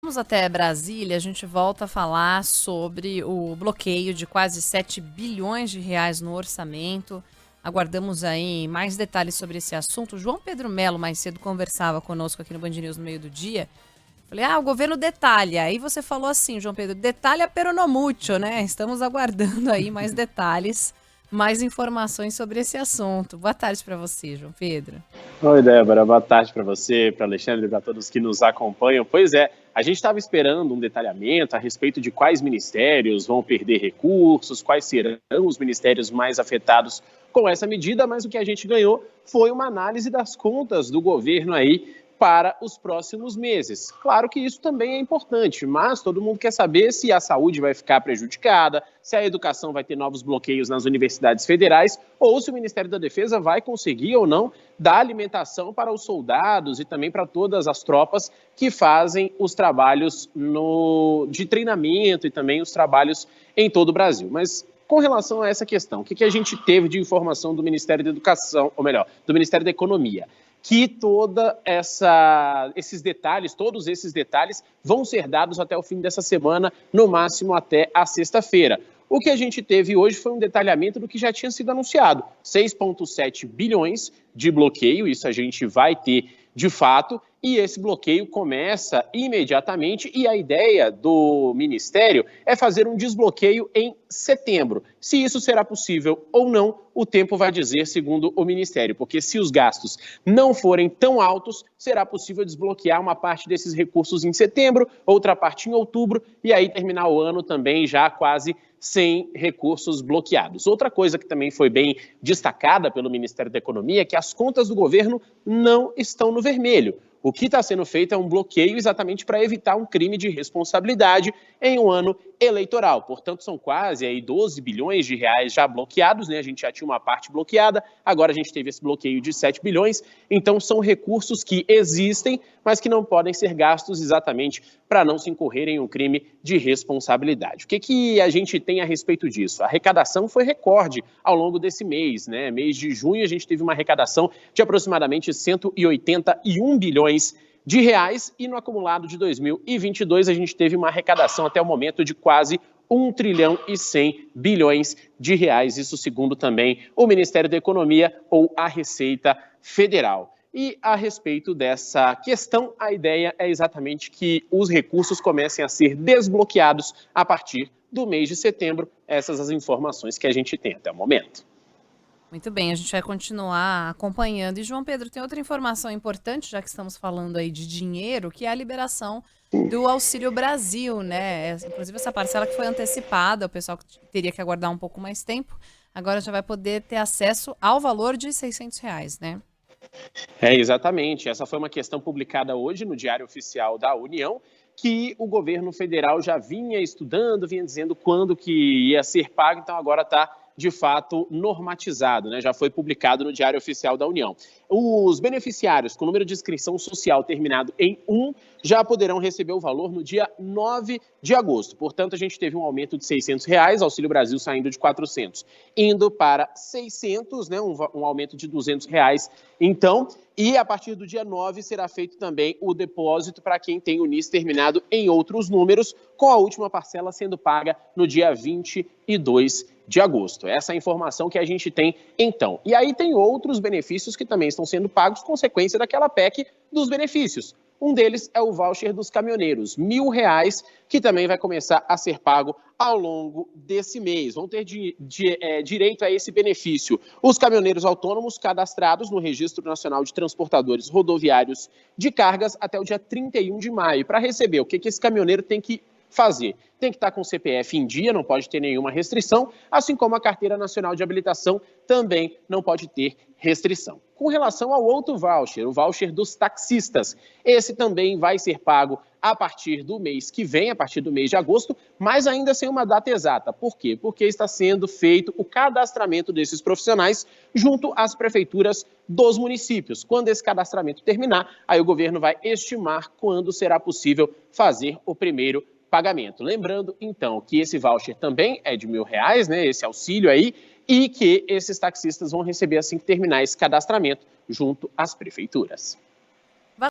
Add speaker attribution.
Speaker 1: Vamos até Brasília, a gente volta a falar sobre o bloqueio de quase 7 bilhões de reais no orçamento. Aguardamos aí mais detalhes sobre esse assunto. João Pedro Melo, mais cedo, conversava conosco aqui no Band News no meio do dia. Falei, o governo detalha. Aí você falou assim, João Pedro, detalha pero no mucho, né? Estamos aguardando aí mais detalhes, mais informações sobre esse assunto. Boa tarde para você, João Pedro.
Speaker 2: Oi, Débora. Boa tarde para você, para Alexandre e para todos que nos acompanham. Pois é, a gente estava esperando um detalhamento a respeito de quais ministérios vão perder recursos, quais serão os ministérios mais afetados com essa medida, mas o que a gente ganhou foi uma análise das contas do governo aí para os próximos meses. Claro que isso também é importante, mas todo mundo quer saber se a saúde vai ficar prejudicada, se a educação vai ter novos bloqueios nas universidades federais ou se o Ministério da Defesa vai conseguir ou não dar alimentação para os soldados e também para todas as tropas que fazem os trabalhos de treinamento e também os trabalhos em todo o Brasil. Mas com relação a essa questão, o que a gente teve de informação do Ministério da Educação, ou melhor, do Ministério da Economia? Que todos esses detalhes vão ser dados até o fim dessa semana, no máximo até a sexta-feira. O que a gente teve hoje foi um detalhamento do que já tinha sido anunciado, 6,7 bilhões de bloqueio, isso a gente vai ter de fato, e esse bloqueio começa imediatamente e a ideia do Ministério é fazer um desbloqueio em setembro. Se isso será possível ou não, o tempo vai dizer, segundo o Ministério, porque se os gastos não forem tão altos, será possível desbloquear uma parte desses recursos em setembro, outra parte em outubro, e aí terminar o ano também já quase sem recursos bloqueados. Outra coisa que também foi bem destacada pelo Ministério da Economia é que as contas do governo não estão no vermelho. O que está sendo feito é um bloqueio exatamente para evitar um crime de responsabilidade em um ano eleitoral. Portanto, são quase aí 12 bilhões de reais já bloqueados, né? A gente já tinha uma parte bloqueada, agora a gente teve esse bloqueio de 7 bilhões. Então, são recursos que existem, mas que não podem ser gastos exatamente para não se incorrer em um crime de responsabilidade. O que a gente tem a respeito disso? A arrecadação foi recorde ao longo desse mês, né? Mês de junho a gente teve uma arrecadação de aproximadamente 181 bilhões de reais e no acumulado de 2022 a gente teve uma arrecadação até o momento de quase 1 trilhão e 100 bilhões de reais, isso segundo também o Ministério da Economia ou a Receita Federal. E a respeito dessa questão, a ideia é exatamente que os recursos comecem a ser desbloqueados a partir do mês de setembro. Essas as informações que a gente tem até o momento.
Speaker 1: Muito bem, a gente vai continuar acompanhando. E, João Pedro, tem outra informação importante, já que estamos falando aí de dinheiro, que é a liberação do Auxílio Brasil, né? Inclusive essa parcela que foi antecipada, o pessoal teria que aguardar um pouco mais tempo, agora já vai poder ter acesso ao valor de R$ 600, né?
Speaker 2: Exatamente. Essa foi uma questão publicada hoje no Diário Oficial da União, que o governo federal já vinha estudando, vinha dizendo quando que ia ser pago, então agora está de fato normatizado, né? Já foi publicado no Diário Oficial da União. Os beneficiários com número de inscrição social terminado em 1 já poderão receber o valor no dia 9 de agosto. Portanto, a gente teve um aumento de R$ 600, Auxílio Brasil saindo de 400, indo para 600, né? Um aumento de R$ 200. Então, e a partir do dia 9 será feito também o depósito para quem tem o NIS terminado em outros números, com a última parcela sendo paga no dia 22 de agosto. Essa é a informação que a gente tem então. E aí tem outros benefícios que também estão sendo pagos consequência daquela PEC dos benefícios. Um deles é o voucher dos caminhoneiros, R$ 1.000, que também vai começar a ser pago ao longo desse mês. Vão ter direito a esse benefício os caminhoneiros autônomos cadastrados no Registro Nacional de Transportadores Rodoviários de Cargas até o dia 31 de maio. Para receber, o que esse caminhoneiro tem que fazer? Tem que estar com o CPF em dia, não pode ter nenhuma restrição, assim como a Carteira Nacional de Habilitação também não pode ter restrição. Com relação ao outro voucher, o voucher dos taxistas, esse também vai ser pago a partir do mês que vem, a partir do mês de agosto, mas ainda sem uma data exata. Por quê? Porque está sendo feito o cadastramento desses profissionais junto às prefeituras dos municípios. Quando esse cadastramento terminar, aí o governo vai estimar quando será possível fazer o primeiro pagamento. Lembrando, então, que esse voucher também é de R$ 1.000, né, esse auxílio aí, e que esses taxistas vão receber assim que terminar esse cadastramento junto às prefeituras.